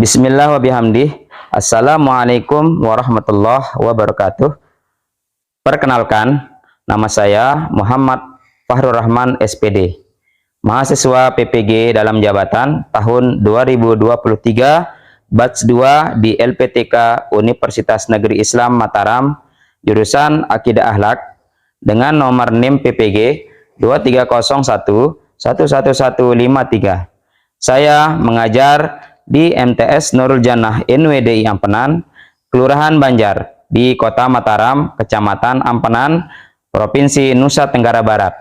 Bismillah wa bihamdih. Assalamualaikum warahmatullahi wabarakatuh. Perkenalkan, nama saya Muhammad Fahrur Rahman SPD, mahasiswa PPG dalam jabatan tahun 2023, batch 2 di LPTK Universitas Negeri Islam Mataram, jurusan Akidah Akhlak, dengan nomor NIM PPG 2301111153. Saya mengajar di MTS Nurul Jannah NWDI Ampenan, Kelurahan Banjar, di Kota Mataram, Kecamatan Ampenan, Provinsi Nusa Tenggara Barat.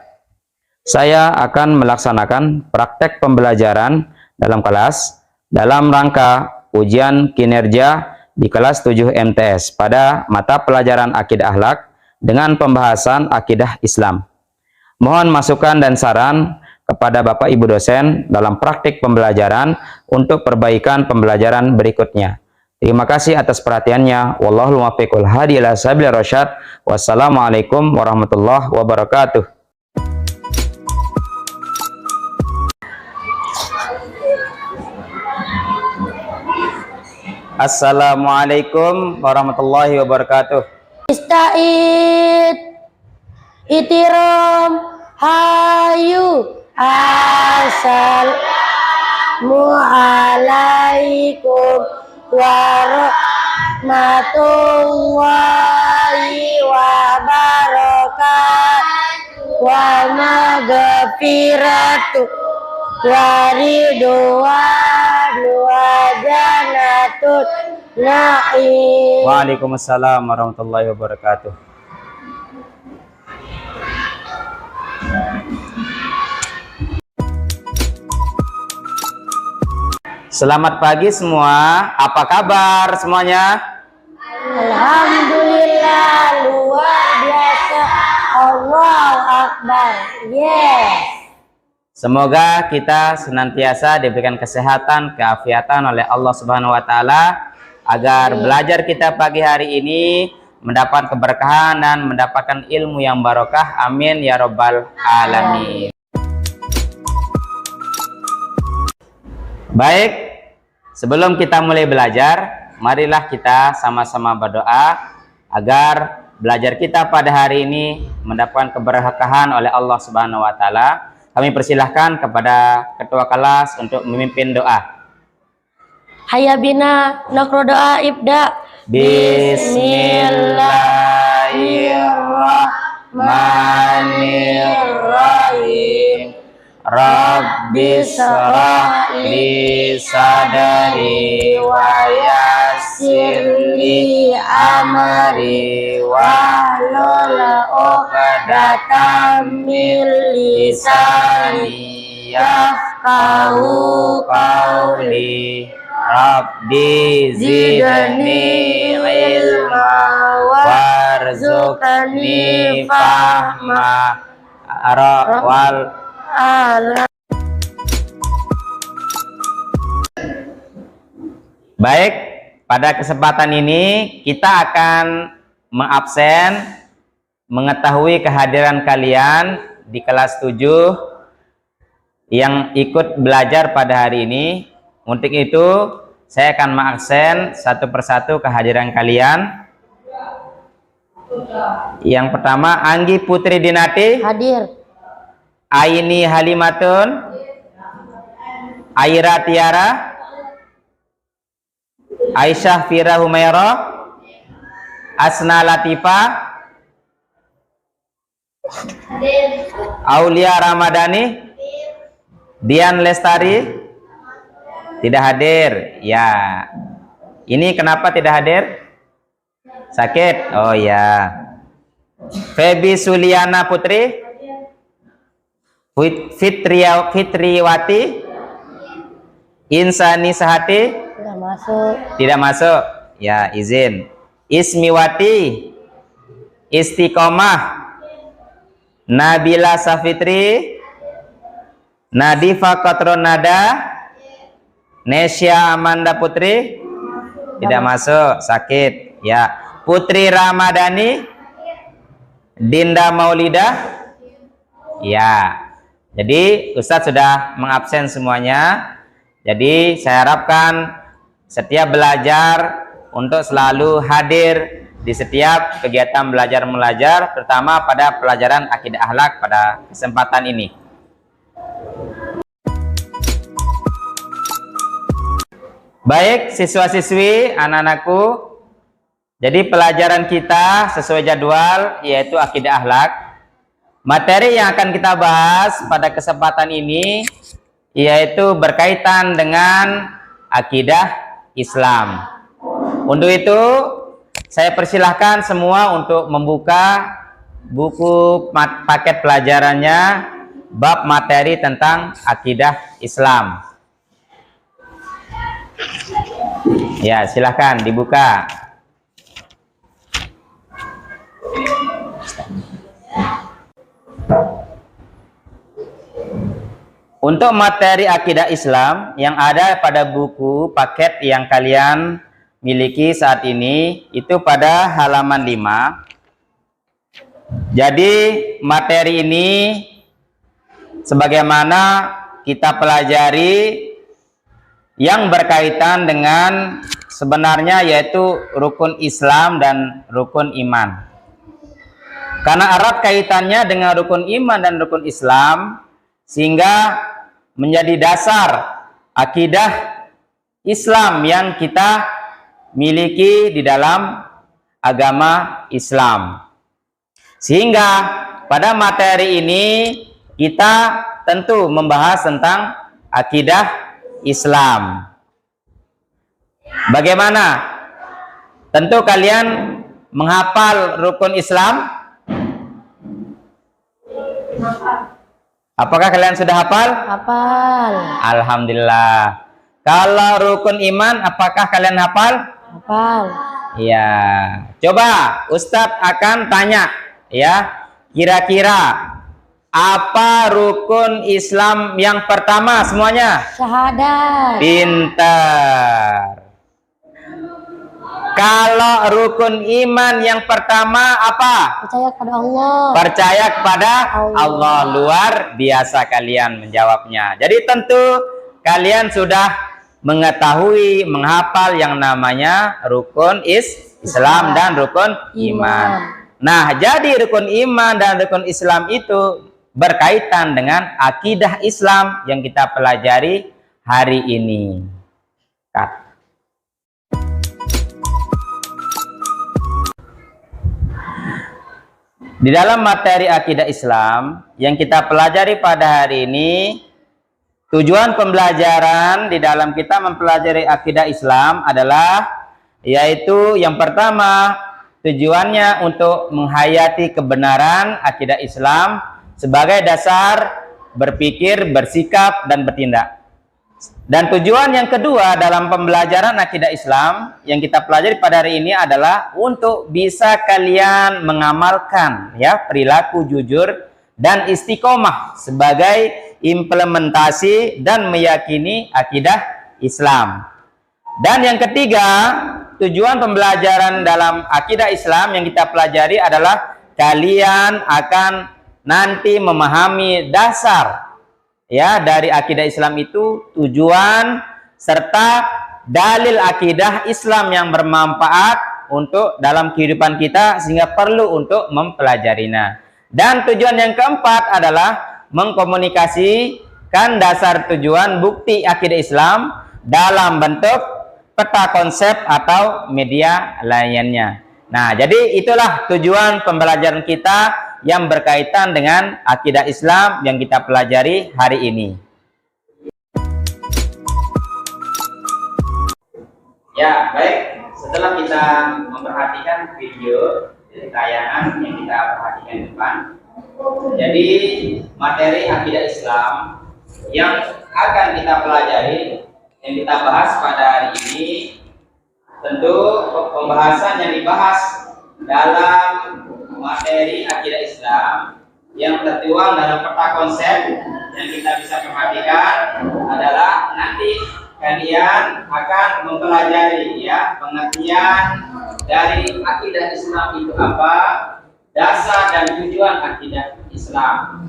Saya akan melaksanakan praktek pembelajaran dalam kelas dalam rangka ujian kinerja di kelas 7 MTS pada mata pelajaran Akidah Akhlak dengan pembahasan Akidah Islam. Mohon masukan dan saran kepada Bapak Ibu dosen dalam praktik pembelajaran untuk perbaikan pembelajaran berikutnya. Terima kasih atas perhatiannya. Wallahul muwaffiq hadi ila sabilir rasyad. Wassalamualaikum warahmatullahi wabarakatuh. Assalamualaikum warahmatullahi wabarakatuh. Ista'id itiram hayu assalamualaikum warahmatullahi wabarakatuh wa maghfiratu wa ridwan wa jannatul na'im. Waalaikumsalam warahmatullahi wabarakatuh. Selamat pagi semua. Apa kabar semuanya? Alhamdulillah, luar biasa. Allahu Akbar. Yes. Semoga kita senantiasa diberikan kesehatan, keafiatan oleh Allah Subhanahu wa taala agar belajar kita pagi hari ini mendapat keberkahan dan mendapatkan ilmu yang barokah. Amin ya rabbal alamin. Baik, sebelum kita mulai belajar, marilah kita sama-sama berdoa agar belajar kita pada hari ini mendapatkan keberkahan oleh Allah Subhanahu wa taala. Kami persilahkan kepada ketua kelas untuk memimpin doa. Hayya bina nakro doa ibda. Bismillahirrahmanirrahim. Rabbi shrah li sadri wa yassir li amri wahlul 'uqdatam min lisani yafqahu qawli. Rabbi zidni ilma warzuqni fahma wal Baik, pada kesempatan ini kita akan mengabsen mengetahui kehadiran kalian di kelas 7 yang ikut belajar pada hari ini. Untuk itu, saya akan mengabsen satu persatu kehadiran kalian. Yang pertama, Anggi Putri Dinati. Hadir. Aini Halimatun. Aira Tiara. Aisyah Fira Humaira. Asna Latifa. Aulia Ramadhani. Dian Lestari. Tidak hadir. Ya. Ini kenapa tidak hadir? Sakit? Oh ya. Febi Suliana Putri. Fitriwati. Insani Sahati. Tidak masuk. Tidak masuk. Ya, izin. Ismiwati. Istiqomah. Nabila Safitri. Nadifa Kotronada. Nesya Amanda Putri. Tidak masuk. Sakit. Ya. Putri Ramadhani. Dinda Maulida. Ya. Jadi Ustadz sudah mengabsen semuanya. Jadi saya harapkan setiap belajar untuk selalu hadir di setiap kegiatan belajar mengajar, terutama pada pelajaran akidah akhlak pada kesempatan ini. Baik siswa-siswi, anak-anakku, jadi pelajaran kita sesuai jadwal yaitu akidah akhlak. Materi yang akan kita bahas pada kesempatan ini yaitu berkaitan dengan akidah Islam. Untuk itu saya persilahkan semua untuk membuka buku paket pelajarannya bab materi tentang akidah Islam. Ya, silahkan dibuka. Untuk materi akidah Islam yang ada pada buku paket yang kalian miliki saat ini itu pada halaman 5. Jadi materi ini sebagaimana kita pelajari yang berkaitan dengan sebenarnya yaitu rukun Islam dan rukun iman. Karena erat kaitannya dengan rukun iman dan rukun Islam, sehingga menjadi dasar akidah Islam yang kita miliki di dalam agama Islam. Sehingga pada materi ini kita tentu membahas tentang akidah Islam. Bagaimana? Tentu kalian menghafal rukun Islam? Apakah kalian sudah hafal? Hafal. Alhamdulillah. Kalau rukun iman, apakah kalian hafal? Hafal. Ya. Coba Ustadz akan tanya, ya. Kira-kira apa rukun Islam yang pertama semuanya? Syahadat. Pintar. Kalau rukun iman yang pertama apa? Percaya kepada Allah. Percaya kepada Allah. Luar biasa kalian menjawabnya. Jadi tentu kalian sudah mengetahui, menghafal yang namanya rukun Islam dan rukun iman. Nah, jadi rukun iman dan rukun Islam itu berkaitan dengan akidah Islam yang kita pelajari hari ini. Kat. Di dalam materi akidah Islam yang kita pelajari pada hari ini, tujuan pembelajaran di dalam kita mempelajari akidah Islam adalah yaitu yang pertama, tujuannya untuk menghayati kebenaran akidah Islam sebagai dasar berpikir, bersikap, dan bertindak. Dan tujuan yang kedua dalam pembelajaran akidah Islam yang kita pelajari pada hari ini adalah untuk bisa kalian mengamalkan ya perilaku jujur dan istiqomah sebagai implementasi dan meyakini akidah Islam. Dan yang ketiga, tujuan pembelajaran dalam akidah Islam yang kita pelajari adalah kalian akan nanti memahami dasar ya dari akidah Islam itu, tujuan serta dalil akidah Islam yang bermanfaat untuk dalam kehidupan kita sehingga perlu untuk mempelajarinya. Dan tujuan yang keempat adalah mengkomunikasikan dasar tujuan bukti akidah Islam dalam bentuk peta konsep atau media lainnya. Nah, jadi itulah tujuan pembelajaran kita yang berkaitan dengan akidah Islam yang kita pelajari hari ini. Ya, baik. Setelah kita memperhatikan video tayangan yang kita perhatikan di depan, jadi materi akidah Islam yang akan kita pelajari, yang kita bahas pada hari ini, tentu pembahasan yang dibahas dalam materi akidah Islam yang tertuang dalam peta konsep yang kita bisa perhatikan adalah nanti kalian akan mempelajari ya pengertian dari akidah Islam itu apa, dasar dan tujuan akidah Islam.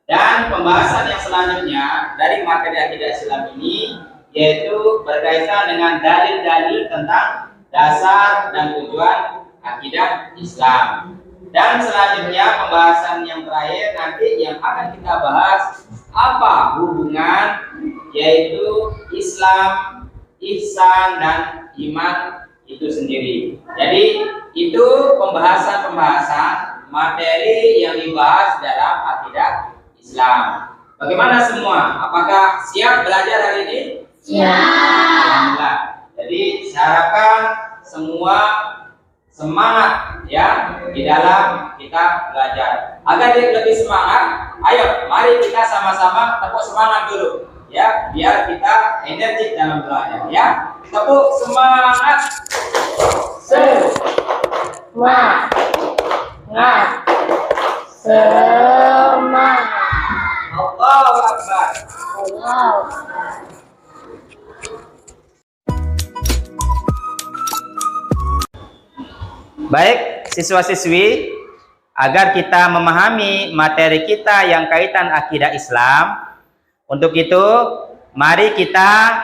Dan pembahasan yang selanjutnya dari materi akidah Islam ini yaitu berkaitan dengan dalil-dalil tentang dasar dan tujuan akidah Islam. Dan selanjutnya pembahasan yang terakhir nanti yang akan kita bahas apa hubungan yaitu Islam, ihsan dan iman itu sendiri. Jadi itu pembahasan-pembahasan materi yang dibahas dalam akidah Islam. Bagaimana semua? Apakah siap belajar hari ini? Siap. Alhamdulillah. Jadi saya harapkan semua semangat ya di dalam kita belajar. Agar lebih semangat, ayo mari kita sama-sama tepuk semangat dulu ya, biar kita energik dalam belajar ya. Tepuk semangat. Semangat. Semangat. Allahu Akbar. Allah. Baik, siswa-siswi, agar kita memahami materi kita yang kaitan akidah Islam, untuk itu mari kita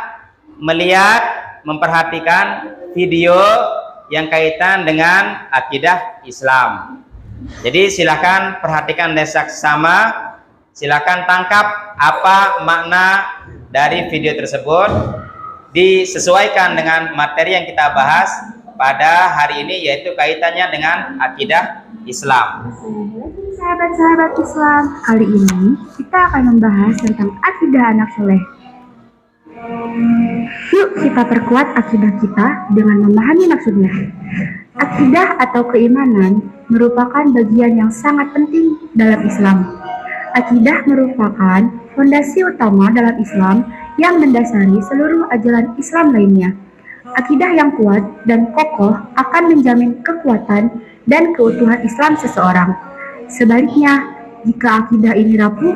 melihat, memperhatikan video yang kaitan dengan akidah Islam. Jadi silakan perhatikan dan seksama, silakan tangkap apa makna dari video tersebut, disesuaikan dengan materi yang kita bahas pada hari ini, yaitu kaitannya dengan akidah Islam. Sahabat-sahabat Islam, kali ini kita akan membahas tentang akidah anak soleh. Yuk kita perkuat akidah kita dengan memahami maksudnya. Akidah atau keimanan merupakan bagian yang sangat penting dalam Islam. Akidah merupakan fondasi utama dalam Islam yang mendasari seluruh ajaran Islam lainnya. Akidah yang kuat dan kokoh akan menjamin kekuatan dan keutuhan Islam seseorang. Sebaliknya, jika akidah ini rapuh,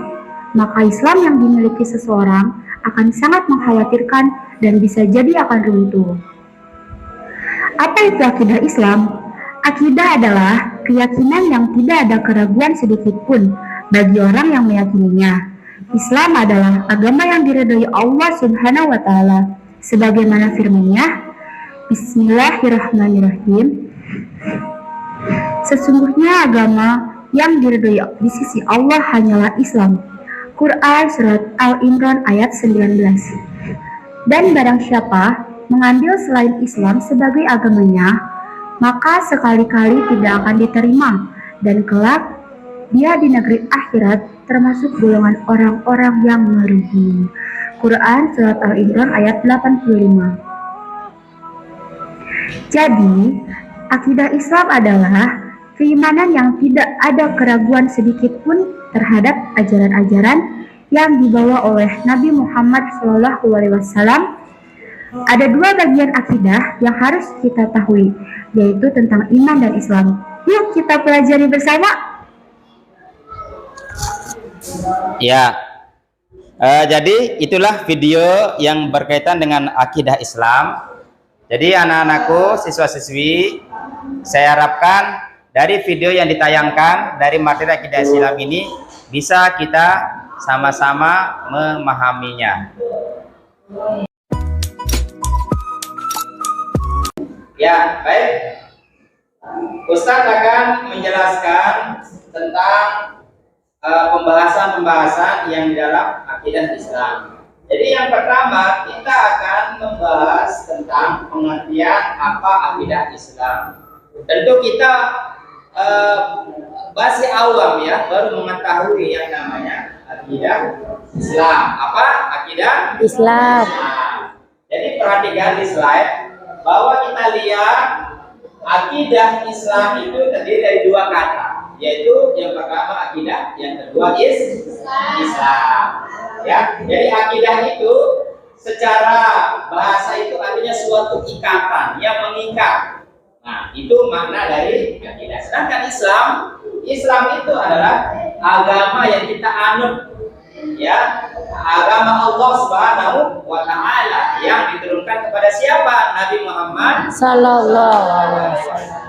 maka Islam yang dimiliki seseorang akan sangat mengkhawatirkan dan bisa jadi akan runtuh. Apa itu akidah Islam? Akidah adalah keyakinan yang tidak ada keraguan sedikit pun bagi orang yang meyakininya. Islam adalah agama yang diridhai Allah Subhanahu wa Ta'ala. Sebagaimana firman-Nya, Bismillahirrahmanirrahim. Sesungguhnya agama yang diridhai di sisi Allah hanyalah Islam. Quran Surat Al-Imran ayat 19. Dan barang siapa mengambil selain Islam sebagai agamanya, maka sekali-kali tidak akan diterima, dan kelak dia di negeri akhirat termasuk golongan orang-orang yang merugi. Quran Surat Al-Imran ayat 85. Jadi, akidah Islam adalah keimanan yang tidak ada keraguan sedikit pun terhadap ajaran-ajaran yang dibawa oleh Nabi Muhammad SAW. Ada dua bagian akidah yang harus kita tahui, yaitu tentang iman dan Islam. Yuk kita pelajari bersama. Ya, jadi itulah video yang berkaitan dengan akidah Islam. Jadi anak-anakku, siswa-siswi, saya harapkan dari video yang ditayangkan dari materi akidah Islam ini bisa kita sama-sama memahaminya. Ya, baik. Ustadz akan menjelaskan tentang pembahasan-pembahasan yang di dalam akidah Islam. Jadi yang pertama kita akan membahas tentang pengertian apa akidah Islam. Tentu kita masih awam ya, baru mengetahui yang namanya akidah Islam. Apa akidah Islam? Jadi perhatikan di slide bahwa kita lihat akidah Islam itu terdiri dari dua kata, yaitu yang pertama akidah, yang kedua Islam. Ya, jadi akidah itu secara bahasa itu artinya suatu ikatan yang mengikat. Nah, itu makna dari akidah. Sedangkan Islam itu adalah agama yang kita anut, ya, agama Allah Subhanahu wa Ta'ala yang diturunkan kepada siapa? Nabi Muhammad Sallallahu Alaihi Wasallam.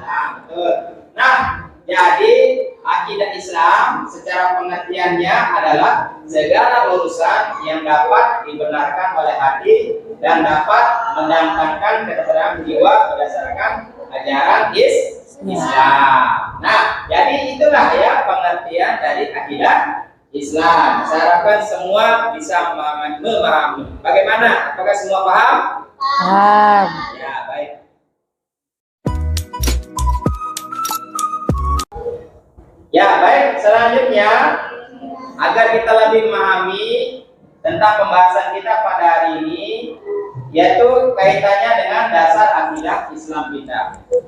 Nah, jadi akidah Islam secara pengertiannya adalah segala urusan yang dapat dibenarkan oleh hati dan dapat mendatangkan ketenangan jiwa berdasarkan ajaran Islam. Nah, jadi itulah ya pengertian dari akidah Islam. Saya harapkan semua bisa memahami. Bagaimana? Apakah semua paham? Paham. Ya, baik. Ya, baik. Selanjutnya, agar kita lebih memahami tentang pembahasan kita pada hari ini, yaitu kaitannya dengan dasar akidah Islam kita.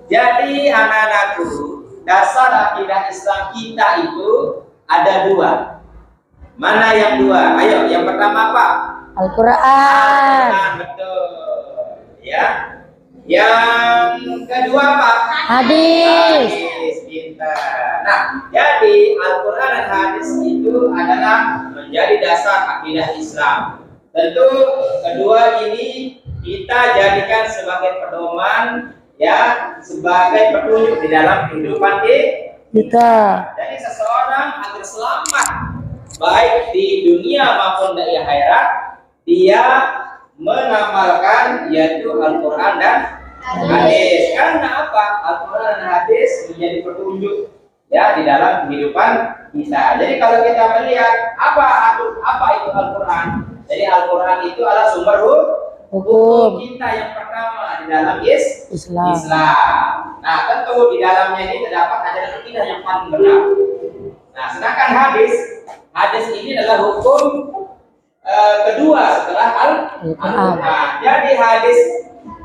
Jadi anak-anakku, dasar akidah Islam kita itu ada dua. Mana yang dua? Ayo, yang pertama apa? Al-Quran. Betul. Ya. Yang kedua apa? Hadis. Hadis, pintar. Nah, jadi Al-Quran dan hadis itu adalah menjadi dasar akidah Islam. Tentu kedua ini kita jadikan sebagai pedoman, ya, sebagai petunjuk di dalam kehidupan Kita. Jadi seseorang agar selamat baik di dunia maupun di akhirat, dia mengamalkan yaitu Al-Quran dan hadis. Karena apa? Al-Quran dan hadis menjadi petunjuk ya di dalam kehidupan kita. Jadi kalau kita melihat apa itu Al-Quran? Jadi Al-Quran itu adalah sumber hukum kita yang pertama di dalam Islam. Nah, tentu di dalamnya ini terdapat ajaran akidah yang paling benar. Nah, sedangkan hadis ini adalah hukum kedua setelah Al-Quran. Jadi hadis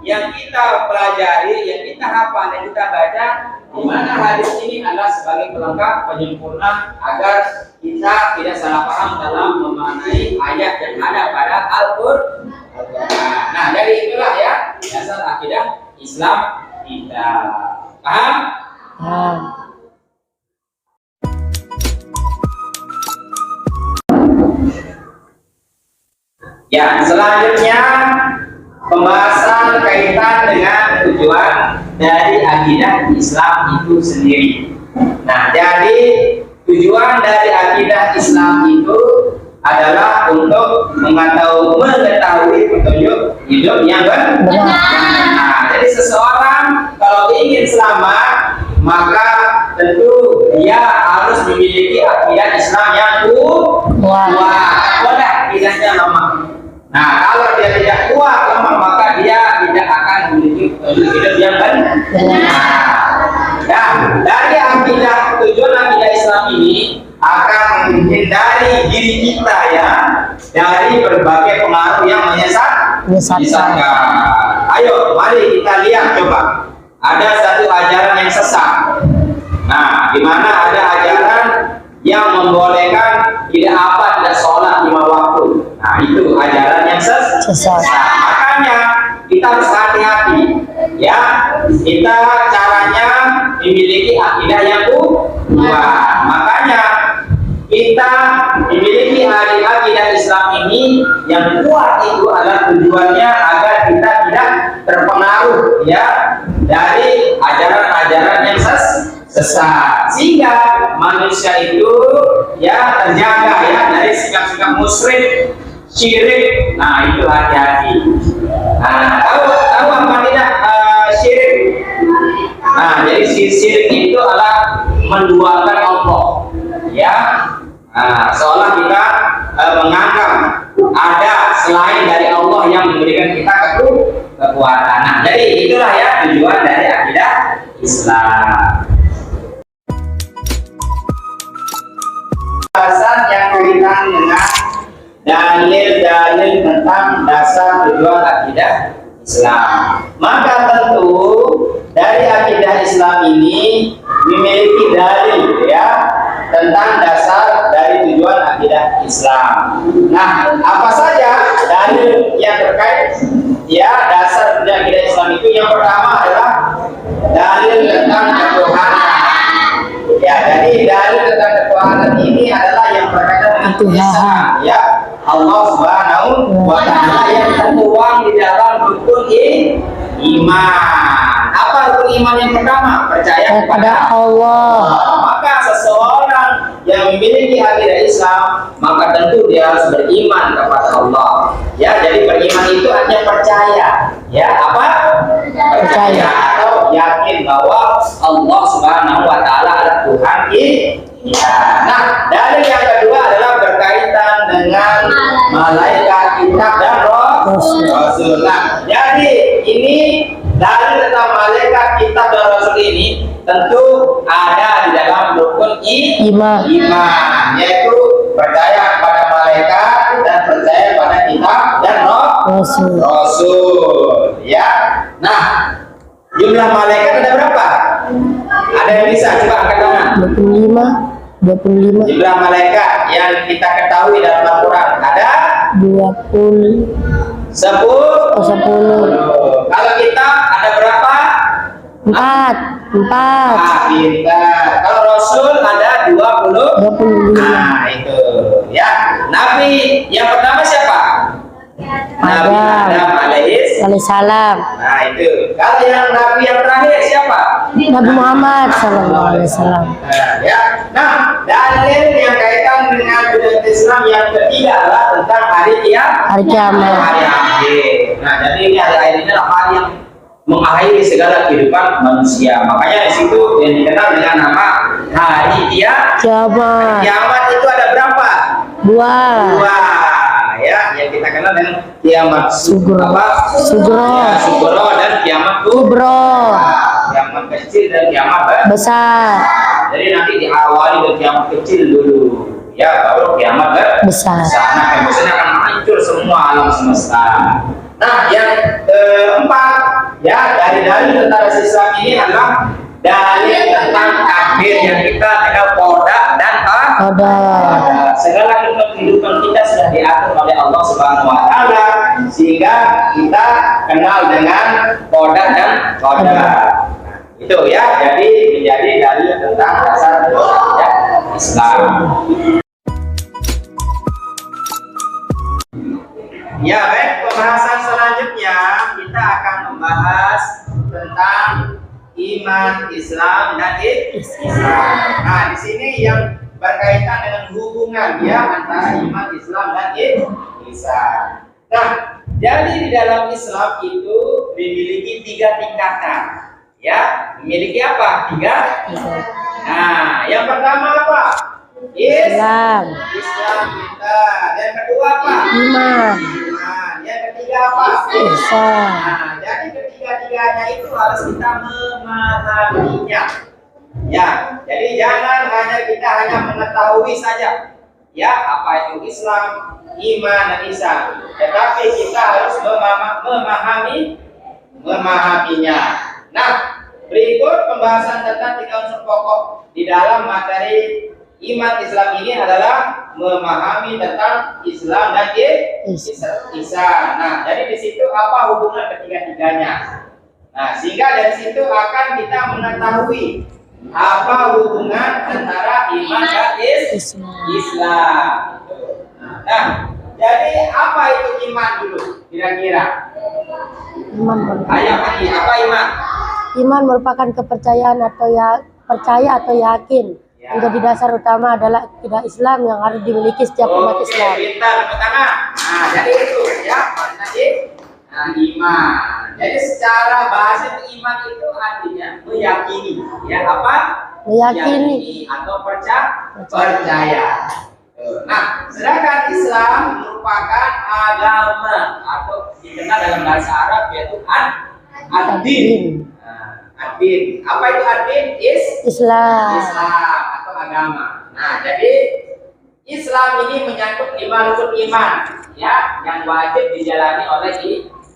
yang kita pelajari, yang kita hafal, yang kita baca, di mana hadis ini adalah sebagai pelengkap penyempurna agar kita tidak salah paham dalam memaknai ayat yang ada pada Al-Quran. Nah, jadi itulah ya dasar akidah Islam kita. Paham? Paham. Ya, selanjutnya pembahasan kaitan dengan tujuan dari akidah Islam itu sendiri. Nah, jadi tujuan dari akidah Islam itu adalah untuk mengetahui petunjuk hidup yang benar. Nah, jadi seseorang kalau ingin selamat, maka tentu dia harus memiliki akidah Islam yang kuat. Boleh akidahnya lemah. Nah, kalau dia tidak kuat, lemah, maka dia tidak akan memiliki hidup yang benar. Dan dari akidah, tujuan akidah Islam ini akan menghindari diri kita ya dari berbagai pengaruh yang menyesatkan. Ayo, mari kita lihat coba. Ada satu ajaran yang sesat. Nah, di mana ada ajaran yang membolehkan tidak sholat 5 waktu. Nah, itu ajaran yang sesat. Makanya kita harus hati-hati ya. Kita caranya memiliki akidah yang kuat. Makanya kita memiliki akidah Islam ini yang kuat itu adalah tujuannya agar kita tidak terpengaruh ya dari ajaran-ajaran yang sesat, sehingga manusia itu ya terjaga ya dari sikap-sikap musyrik, syirik. Nah, itu hati-hati. Nah, tahu apa tidak syirik? Nah, jadi syirik itu adalah menduakan Allah ya. Nah, seolah kita menganggap ada selain dari Allah yang memberikan kita kekuatan. Nah, jadi itulah ya tujuan dari akidah Islam. Bahasan yang kaitan dengan dalil-dalil tentang dasar tujuan akidah Islam. Maka tentu dari akidah Islam ini memiliki dalil ya tentang dasar dari tujuan akidah Islam. Nah, apa saja dalil yang terkait ya dasar tujuan akidah Islam itu? Yang pertama adalah dalil tentang ketuhanan. Ya, jadi dalil tentang ketuhanan ini adalah yang berkaitan dengan Tuhan ya Allah Subhanahu wa Ta'ala yang tertuang di dalam rukun iman. Apa rukun iman yang pertama? Percaya kepada Allah. Maka seseorang yang memiliki akidah Islam, maka tentu dia harus beriman kepada Allah. Ya, jadi beriman itu artinya percaya. Ya, apa? Percaya atau yakin bahwa Allah Subhanahu wa taala adalah Tuhan kita. Nah, dalil yang kedua adalah berkaitan dengan malaikat, kitab dan rasul. Nah, jadi ini dalil tentang malaikat, kitab dan rasul ini tentu ada di dalam rukun Iman. iman, yaitu percaya pada malaikat dan percaya pada kitab dan Rasul. rasul. Ya. Nah, jumlah malaikat ada berapa? Ada yang bisa coba angkat tangan? 25. Jumlah malaikat yang kita ketahui dalam Al-Quran ada 20. 10. 10. Kalau kita ada berapa? 4. Pintar. Kalau Rasul ada 20. 25. Nah, itu. Ya. Nabi yang pertama siapa? Nabi Adam Alaihissalam. Nah, itu. Kalau yang Nabi yang terakhir siapa? Nabi Muhammad Sallallahu Alaihi Wasallam. Nah, ya. Nah, dalil yang kaitan dengan budaya Islam yang ketiga adalah tentang hari kiamat. Hari kiamat. Hari akhir. Nah, jadi ini hari akhir ini adalah hari yang mengakhiri segala kehidupan manusia. Makanya di situ yang dikenal dengan nama hari kiamat. Kiamat. Kiamat itu ada berapa? 2. Ya, yang kita kenal dengan kiamat Sugro. Sugro. Ya, Sugro dan kiamat Kubro. Kiamat kecil dan kiamat Besar. Jadi nanti diawali dari kiamat kecil dulu, ya, baru kiamat Besar. Nah, yang besar akan hancur semua alam semesta. Nah, yang keempat, ya, dari tentang Islam ini adalah dalil tentang takdir yang kita kenal koda dan segala kehidupan kita sudah diatur oleh Allah Subhanahu wa taala sehingga kita kenal dengan koda dan koda. Itu ya, jadi menjadi dalil tentang dasar ya, Islam. Ya, baik, pembahasan selanjutnya kita akan membahas tentang iman, Islam dan Islam. Nah, di sini yang berkaitan dengan hubungan ya antara iman, Islam dan Islam. Nah, jadi di dalam Islam itu memiliki 3 tingkatan. Ya, memiliki apa? 3. Nah, yang pertama apa? Islam. Islam kita. Yang kedua apa? Iman. Yang ketiga apa? Islam. Nah, jadi ketiga-tiganya itu harus kita memahaminya. Ya, jadi jangan kita hanya mengetahui saja. Ya, apa itu Islam, iman dan Islam. Tetapi kita harus memahaminya. Nah, berikut pembahasan tentang 3 unsur pokok di dalam materi iman Islam ini adalah memahami tentang Islam dan Islam. Nah, jadi di situ apa hubungan ketiga-tiganya? Nah, sehingga dari situ akan kita mengetahui apa hubungan antara iman dan Islam. Nah, jadi apa itu iman dulu kira-kira? Ayo, apa iman? Iman merupakan kepercayaan atau percaya atau yakin. Menjadi dasar utama adalah akidah Islam yang harus dimiliki setiap umat Islam. Pintar, tangan. Nah, jadi itu ya, tadi iman. Jadi secara bahasa iman itu artinya meyakini, ya apa? Meyakini atau percaya. Nah, sedangkan Islam merupakan agama atau dikenal dalam bahasa Arab yaitu ad-din. Ad-din. Apa itu ad-din? Islam Atau agama. Nah, jadi Islam ini menyangkut 5 rukun iman, ya, yang wajib dijalani oleh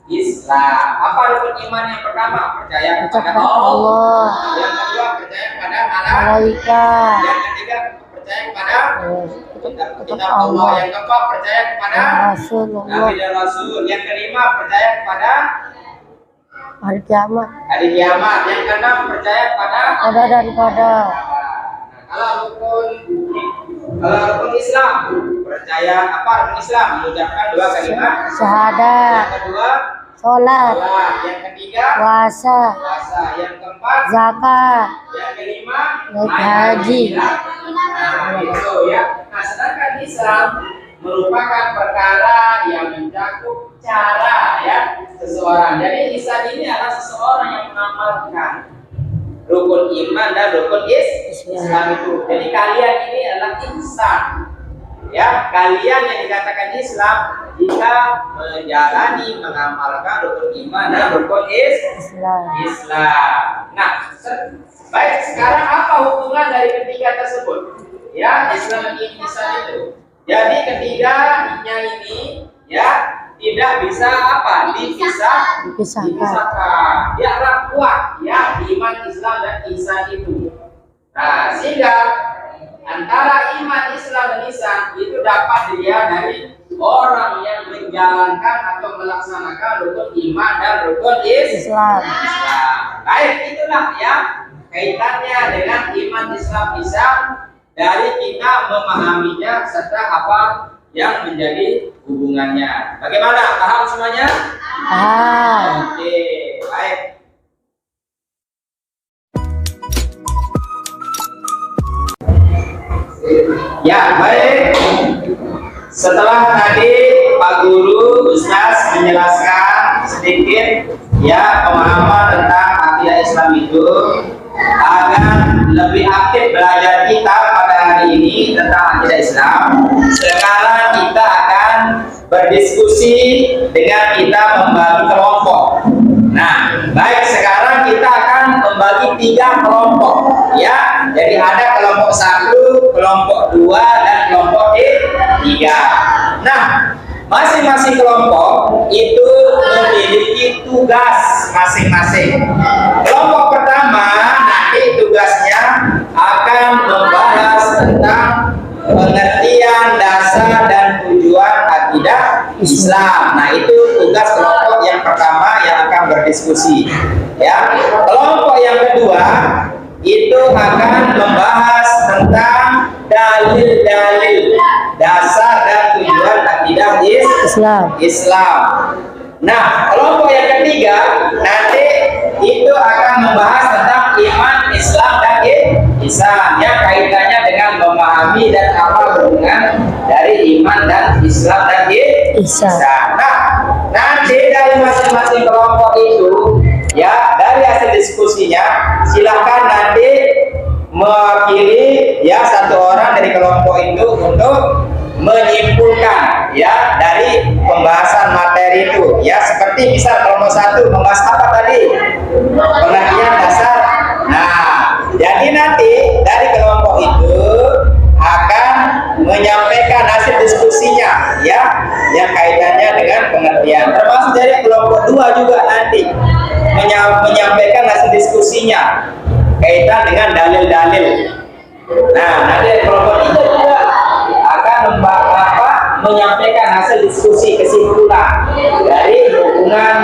Islam. Apa rukun iman yang pertama? Percaya kepada Allah. Yang kedua, percaya kepada malaikat. Yang ketiga, percaya kepada kitab Allah. Yang keempat, percaya kepada Nabi dan Rasul. Yang kelima, percaya kepada hari kiamat. Yang keenam, percaya kepada Qada dan qadar. Kalau rukun Islam, percaya apa rukun Islam? Mengucapkan 2 kalimat syahadat. Yang kedua, sholat. Yang ketiga, puasa. Yang keempat, zakat. Yang kelima, naik haji. Nah, itu ya. Nah, sedangkan Islam merupakan perkara yang mencakup cara ya seseorang. Jadi ihsan ini adalah seseorang yang mengamalkan rukun iman dan rukun Islam itu. Jadi kalian ini adalah ihsan. Ya, kalian yang dikatakan Islam jika menjalani mengamalkan rukun iman dan rukun Islam. Nah, baik, sekarang apa hubungan dari ketiga tersebut? Ya, Islam dan ihsan itu. Jadi ketiganya ini ya tidak bisa apa? Dipisahkan. Dia adalah kuat ya iman Islam dan ihsan itu. Nah, sehingga antara iman Islam dan ihsan itu dapat dilihat dari orang yang menjalankan atau melaksanakan rukun iman dan rukun Islam. Baik, itulah ya kaitannya dengan iman Islam ihsan dari kita memahaminya serta apa yang menjadi hubungannya. Bagaimana? Paham semuanya? Paham. Oke, baik. Ya, baik. Setelah tadi Pak Guru, Ustaz menjelaskan sedikit ya pemahaman tentang akidah Islam itu, agar lebih aktif belajar kita pada hari ini tentang akidah Islam. Sekarang kita akan berdiskusi dengan kita membagi kelompok. Nah, baik, sekarang kita akan membagi 3 kelompok ya. Jadi ada kelompok 1, kelompok 2, dan kelompok 3. Nah, masing-masing kelompok itu memiliki tugas masing-masing. Kelompok pertama nanti tugasnya akan membahas tentang pengertian dasar dan tujuan akidah Islam. Nah, itu tugas kelompok yang pertama yang akan berdiskusi. Ya, kelompok yang kedua itu akan membahas tentang dalil-dalil dasar dan tujuan akidah Islam. Nah, kelompok yang ketiga nanti itu akan membahas tentang iman Islam dan ihsan yang kaitannya dengan memahami dan apa hubungan dari iman dan Islam dan ihsan. Nah, nanti dari masing-masing kelompok itu ya, dari hasil diskusinya silakan nanti mewakili ya satu orang dari kelompok itu untuk menyimpulkan ya dari pembahasan materi itu ya. Seperti misal kelompok 1 membahas apa tadi? Pengertian dasar. Nah, jadi nanti dari kelompok itu akan menyampaikan hasil diskusinya ya yang kaitannya dengan pengertian. Termasuk dari kelompok 2 juga nanti menyampaikan hasil diskusinya kaitan dengan dalil-dalil. Nah, nanti kelompok 3 juga akan menyampaikan hasil diskusi kesimpulan dari hubungan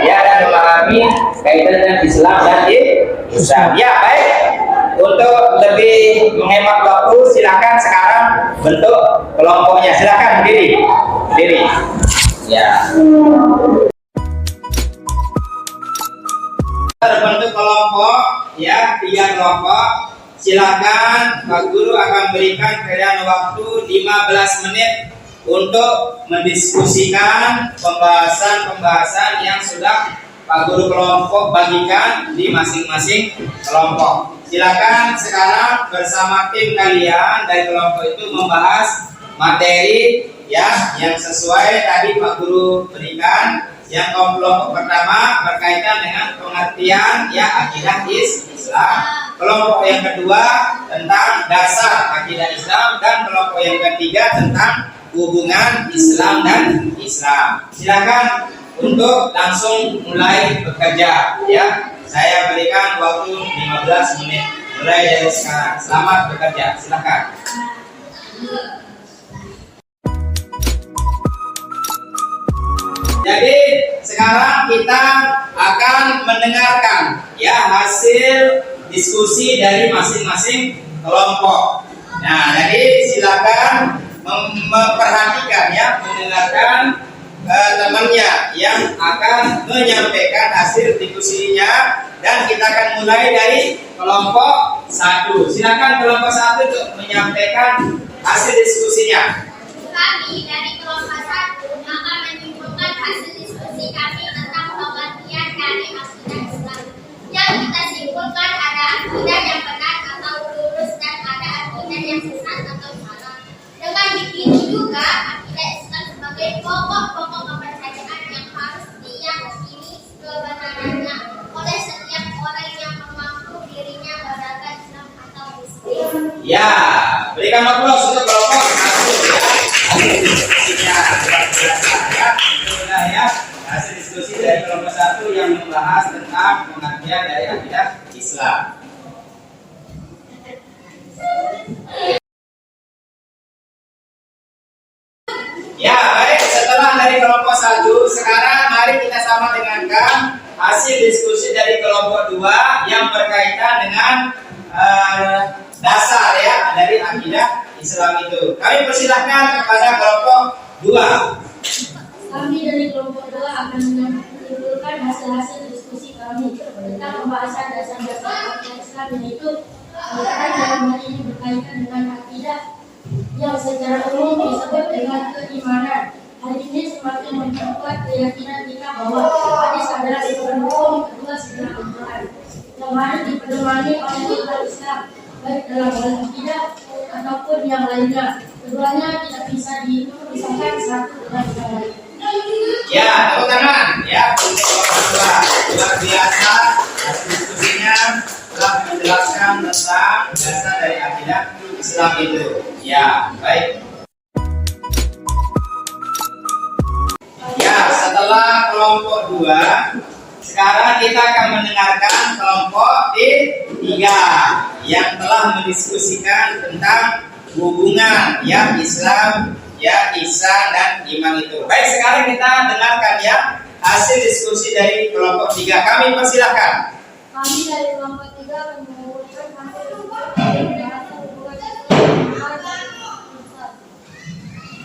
ya dan memahami kaitan dengan Islam dan ihsan. Ya, baik. Untuk lebih menghemat waktu, silakan sekarang bentuk kelompoknya. Silakan berdiri. Ya. Terbentuk kelompok ya, 3 kelompok. Silakan Pak Guru akan berikan kalian waktu 15 menit untuk mendiskusikan pembahasan yang sudah Pak Guru kelompok bagikan di masing-masing kelompok. Silakan sekarang bersama tim kalian dari kelompok itu membahas materi ya yang sesuai tadi Pak Guru berikan. Yang kelompok pertama berkaitan dengan pengertian ya akidah Islam. Kelompok yang kedua tentang dasar akidah Islam, dan kelompok yang ketiga tentang hubungan Islam dan Islam. Silakan untuk langsung mulai bekerja ya. Saya berikan waktu 15 menit mulai dari sekarang. Selamat bekerja. Silakan. Jadi sekarang kita akan mendengarkan ya hasil diskusi dari masing-masing kelompok. Nah, jadi silakan memperhatikan ya, mendengarkan temannya yang akan menyampaikan hasil diskusinya, dan kita akan mulai dari kelompok 1. Silakan kelompok 1 untuk menyampaikan hasil diskusinya. Kami dari kelompok 1 akan menyimpulkan hasil diskusi kami tentang pengertian dari akidah Islam. Yang kita simpulkan ada akidah yang benar atau lurus dan ada akidah yang sesat atau salah. Dengan begitu juga akidah Islam sebagai pokok-pokok kepercayaan yang harus diyakini kebenarannya oleh setiap orang yang mengaku dirinya beragama Islam atau Muslim. Ya, berikan aplaus untuk kelompok 1 ya. Hasil diskusinya luar biasa ya. Itulah ya hasil diskusi dari kelompok 1 yang membahas tentang pengertian dari akidah Islam. Ya, baik, setelah dari kelompok 1, sekarang mari kita sama dengarkan hasil diskusi dari kelompok 2 yang berkaitan dengan dasar ya dari akidah Islam itu. Kami persilahkan kepada kelompok 2. Kami dari kelompok 2 akan menyimpulkan hasil-hasil diskusi kami tentang pembahasan dasar-dasar akidah Islam, yaitu dalam hal ini berkaitan dengan akidah yang secara umum disebut dengan keimanan. Hal ini semakin memperkuat keyakinan kita bahwa hadis adalah pendukung kedua segala Al-Quran yang harus dipedomani oleh umat Islam, baik dalam hal akidah ataupun yang lainnya. Keduanya tidak bisa dipisahkan satu dengan yang lain. Ya, tepuk tangan ya untuk kelompok 2. Luar biasa hasil diskusinya telah menjelaskan tentang dasar dari akidah Islam itu. Ya, baik. Ya, setelah kelompok 2, sekarang kita akan mendengarkan kelompok 3 yang telah mendiskusikan tentang hubungan ya Islam, ya ihsan dan iman itu. Baik, sekarang kita dengarkan ya hasil diskusi dari kelompok 3. Kami persilahkan. Kami dari kelompok 3 mengumpulkan hasil diskusi pembahasan hubungan Islam dan ihsan.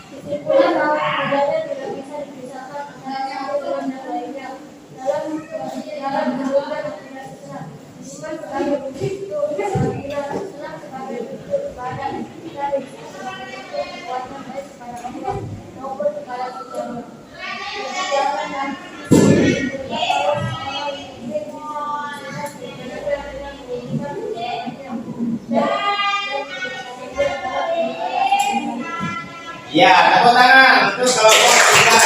Kesimpulan bahwa keduanya tidak bisa dipisahkan antara satu dengan yang lainnya dalam menjalankan akidah Islam. Iman sebagai wujud akidah Islam sebagai wujud ibadah dan ihsan sebagai wujud kekuatan baik kepada Allah maupun kepada sesama. Kebijakan dan Ya, tepuk tangan untuk kelompok 3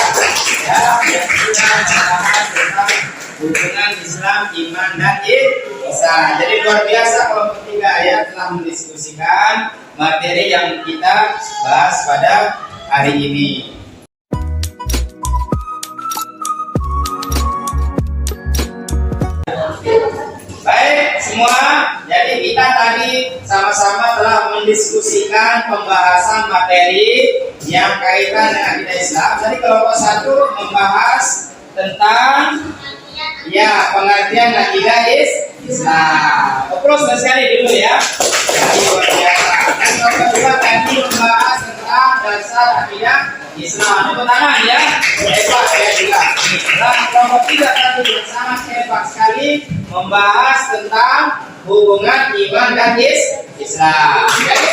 ya yang sudah membahas tentang hubungan Islam, iman dan ihsan. Jadi luar biasa kelompok 3 ya telah mendiskusikan materi yang kita bahas pada hari ini. Baik semua, jadi kita tadi sama-sama telah mendiskusikan pembahasan materi yang kaitan dengan akidah Islam. Jadi kelompok 1 membahas tentang ya pengertian akidah Islam. Terus sekali dulu ya. Jadi luar biasa. Dan kelompok 2 tadi membahas tentang dasar akidah Islam. Tepuk tangan ya. Hebat ya juga. Dan kelompok 3 tadi sangat hebat sekali membahas tentang hubungan iman dan Islam. Jadi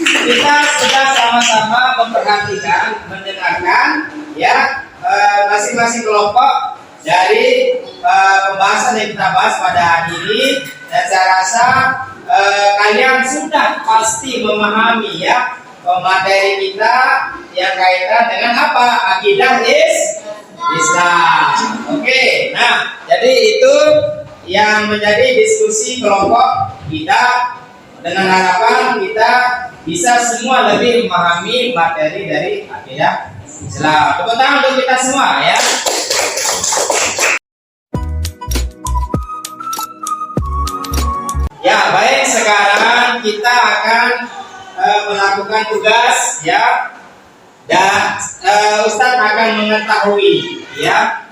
kita sudah sama-sama memperhatikan, mendengarkan ya masing-masing kelompok dari pembahasan yang kita bahas pada hari ini, dan saya rasa kalian sudah pasti memahami ya materi kita yang kaitan dengan apa? Akidah Islam. Oke, nah jadi itu yang menjadi diskusi kelompok kita, dengan harapan kita bisa semua lebih memahami materi dari akidah Islam. Tepuk tangan untuk kita semua ya. Ya baik, sekarang kita akan melakukan tugas ya, dan Ustadz akan mengetahui ya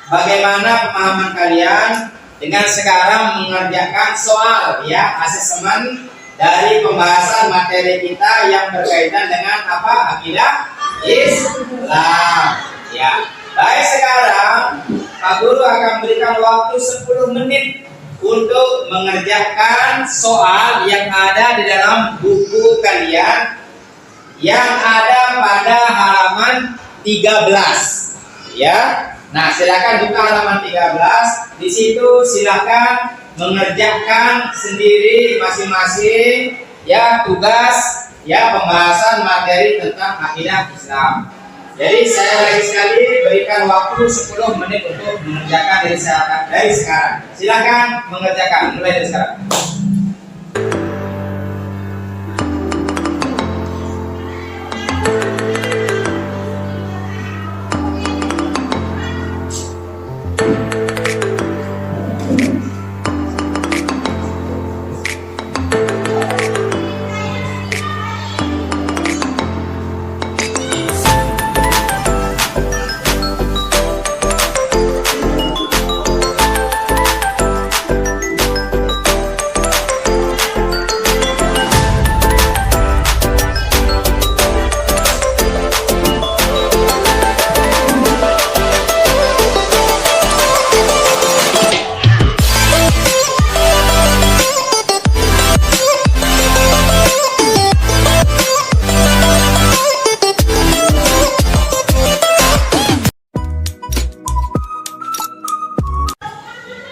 bagaimana pemahaman kalian dengan sekarang mengerjakan soal ya asesmen dari pembahasan materi kita yang berkaitan dengan apa? Akidah Islam ya. Baik, sekarang Pak Guru akan berikan waktu 10 menit untuk mengerjakan soal yang ada di dalam buku kalian yang ada pada halaman 13. Ya. Nah, silakan buka halaman 13. Di situ silakan mengerjakan sendiri masing-masing ya tugas ya pembahasan materi tentang akidah Islam. Jadi saya lagi sekali berikan waktu 10 menit untuk mengerjakan dari sekarang. Silakan mengerjakan mulai dari sekarang.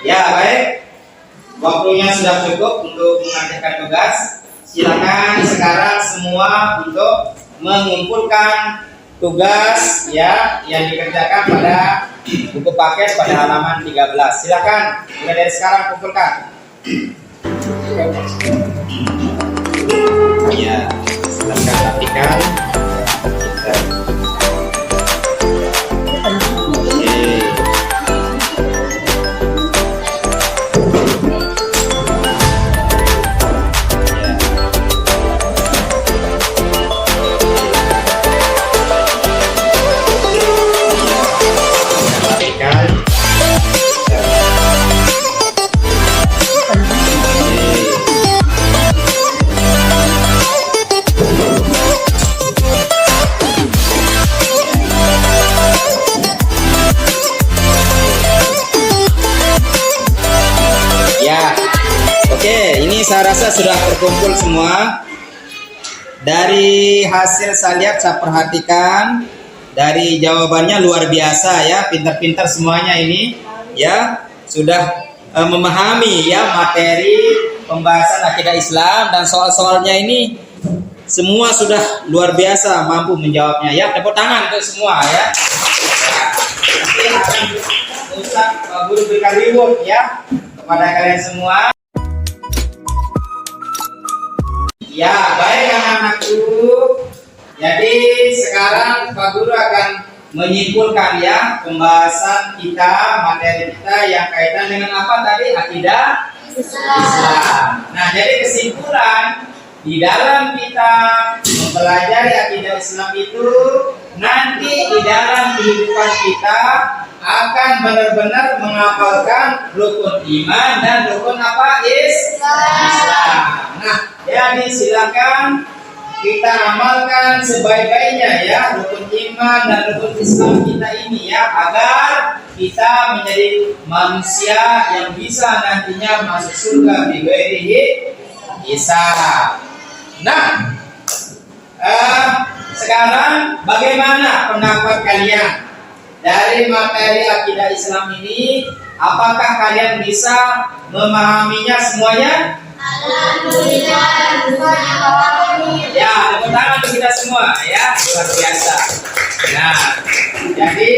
Ya, baik. Waktunya sudah cukup untuk mengerjakan tugas. Silakan sekarang semua untuk mengumpulkan tugas ya yang dikerjakan pada buku paket pada halaman 13. Silakan mulai dari sekarang kumpulkan. Ya, silakan rapikan. Ini saya rasa sudah terkumpul semua. Dari hasil saya lihat, saya perhatikan dari jawabannya luar biasa ya, pintar-pintar semuanya ini ya, sudah memahami ya materi pembahasan akidah Islam dan soal-soalnya ini semua sudah luar biasa mampu menjawabnya ya. Tepuk tangan untuk semua ya. Nanti akan Ustaz Guru berikan reward ya kepada kalian semua. Ya, baik anak-anakku. Jadi sekarang Pak Guru akan menyimpulkan ya pembahasan kita, materi kita yang kaitan dengan apa tadi? Akidah Islam. Nah, jadi kesimpulan di dalam kita mempelajari akidah Islam itu nanti di dalam kehidupan kita akan benar-benar menghafalkan rukun iman dan rukun apa? Islam. Nah, jadi silakan kita amalkan sebaik-baiknya ya rukun iman dan rukun Islam kita ini ya, agar kita menjadi manusia yang bisa nantinya masuk surga bighairi hisab. Nah, sekarang bagaimana pendapat kalian dari materi akidah Islam ini? Apakah kalian bisa memahaminya semuanya? Alhamdulillah. Ya, tepuk tangan untuk kita semua ya, luar biasa. Nah, jadi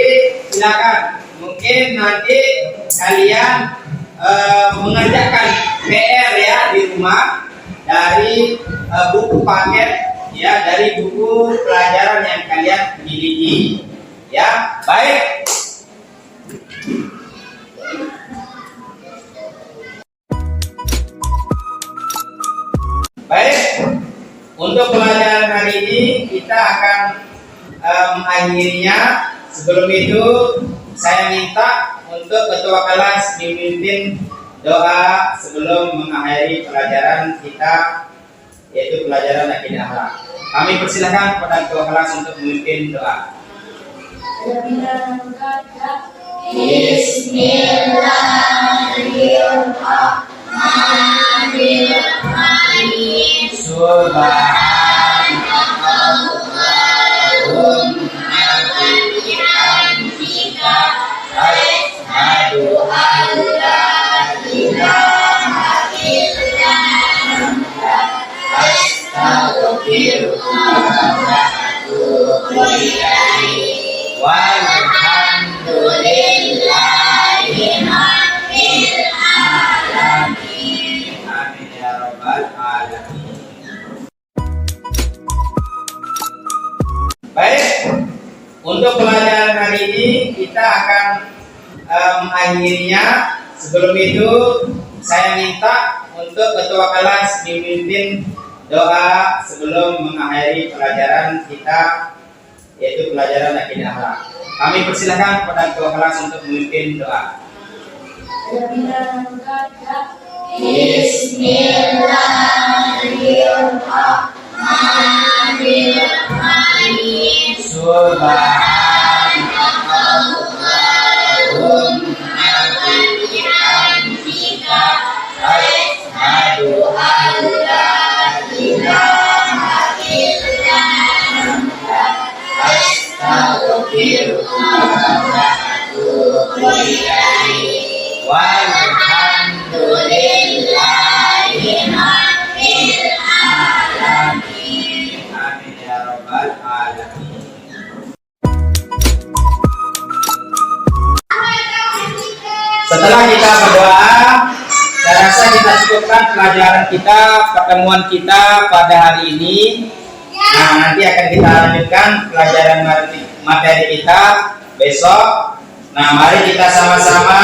silakan mungkin nanti kalian mengerjakan PR ya di rumah dari buku paket ya, dari buku pelajaran yang kalian miliki. Ya, baik. Baik, untuk pelajaran hari ini kita akan mengakhirinya. Sebelum itu saya minta untuk ketua kelas memimpin doa sebelum mengakhiri pelajaran kita, yaitu pelajaran akidah akhlak. Kami persilakan kepada ketua kelas untuk memimpin doa. Bismillahirrahmanirrahim. Subhanallah. bihamdika asyhadu an la ilaha illa anta astaghfiruka wa atubu ilaik. Walhamdulillahi rabbil alamin. Amin ya rabbal alamin. Baik, untuk pelajaran hari ini kita akan mengakhirinya. Sebelum itu saya minta untuk ketua kelas memimpin doa sebelum mengakhiri pelajaran kita, yaitu pelajaran akidah akhlak. Kami persilakan kepada ketua kelas untuk memimpin doa. Bismillahirrahmanirrahim. Subhanallahumma wa bihamdika asyhadu an la ilaha illa anta astaghfiruka wa atubu ilaik. Walhamdulillahi rabbil alamin. Amin ya rabbal alamin. Setelah kita berdoa, saya rasa kita cukupkan pelajaran kita, pertemuan kita pada hari ini. Nah, nanti akan kita lanjutkan pelajaran materi kita besok. Nah, mari kita sama-sama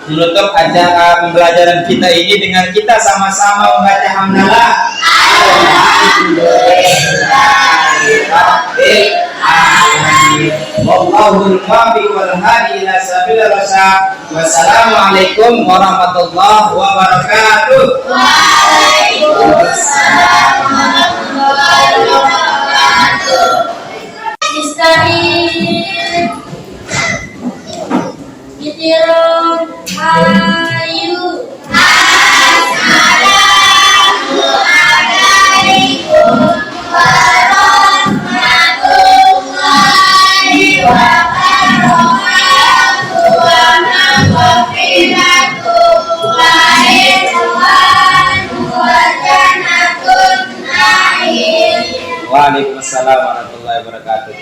menutup acara pembelajaran kita ini dengan kita sama-sama membaca hamdalah. Alhamdulillahirabbil alamin. Wallahul muwaffiq wal hadi ila sabilir rasyad. Wassalamualaikum warahmatullahi wabarakatuh. Waalaikumsalam warahmatullahi wabarakatuh. Ista'in Gitirum Hayu. Assalamualaikum warahmatullahi wabarakatuh. Wa maghfiratuh wa ridwan wa jannatun na'im. Waalaikumsalam warahmatullahi wabarakatuh.